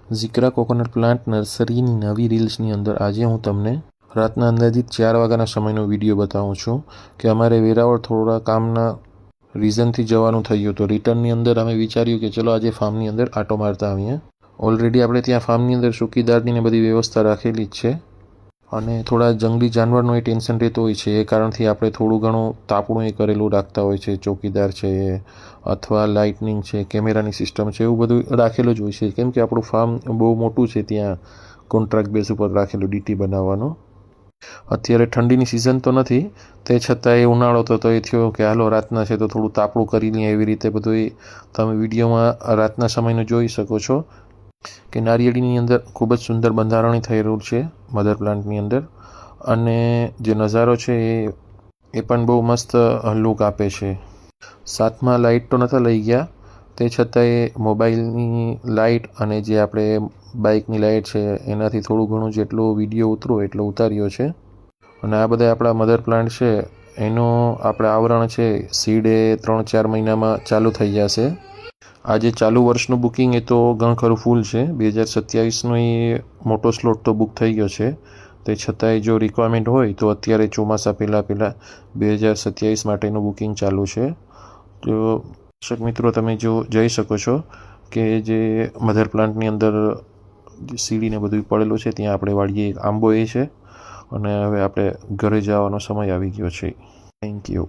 ઝીક્રા coconut plant નર્સરીની નવી રીલ્સની અંદર આજે હું તમને રાતના અંદાજિત 4 વાગ્યાના સમયનો વિડીયો બતાવું છું કે અમારે વેરાવળ થોડા કામના રીઝનથી જવાનું થયું. તો રિટર્નની અંદર અમે વિચાર્યું કે ચલો આજે ફાર્મની અંદર આટો મારતા આવીએ. ઓલરેડી આપણે ત્યાં ફાર્મની અંદર ચોકીદારની બધી વ્યવસ્થા રાખેલી જ છે અને થોડા જંગલી જાનવરનો એ ટેન્શન રહેતો હોય છે. એ કારણથી આપણે થોડું ઘણું તાપણું એ કરેલું રાખતા હોય છે. ચોકીદાર છે અથવા લાઇટનિંગ છે, કેમેરાની સિસ્ટમ છે, એવું બધું રાખેલું જ હોય છે. કેમ કે આપણું ફાર્મ બહુ મોટું છે, ત્યાં કોન્ટ્રાક્ટ બેઝ ઉપર રાખેલું ડીટી બનાવવાનું. અત્યારે ઠંડીની સિઝન તો નથી, તે છતાં એ ઉનાળો તો એ થયો કે હાલો રાતના છે તો થોડું તાપણું કરી લઈએ. એવી રીતે બધું તમે વિડીયોમાં રાતના સમયનું જોઈ શકો છો કે નારિયેળીની અંદર ખૂબ જ સુંદર બંધારણી થયેલું છે મધર પ્લાન્ટની અંદર. અને જે નજારો છે એ પણ બહુ મસ્ત લુક આપે છે. સાથમાં લાઇટ તો નહોતા લઈ ગયા, તે છતાંય મોબાઈલની લાઇટ અને જે આપણે બાઇકની લાઇટ છે એનાથી થોડું ઘણું જેટલો વિડીયો ઉતરો એટલો ઉતાર્યો છે. અને આ બધા આપણા મધર પ્લાન્ટ છે એનો આપણે આવરણ છે સીડે 3-4 મહિનામાં ચાલુ થઈ જશે. આજે ચાલુ વર્ષનું બુકિંગ એ તો ઘણખરું ફૂલ છે. 2027નો એ મોટો સ્લોટ તો બુક થઈ ગયો છે. તે છતાંય જો રિક્વાયરમેન્ટ હોય તો અત્યારે ચોમાસા પહેલાં 2027 માટેનું બુકિંગ ચાલુ છે. તો દર્શક મિત્રો, તમે જો જઈ શકો છો કે જે મધર પ્લાન્ટની અંદર સીડીને બધું પડેલું છે, ત્યાં આપણે વાળીએ આંબો એ છે. અને હવે આપણે ઘરે જવાનો સમય આવી ગયો છે. Thank you.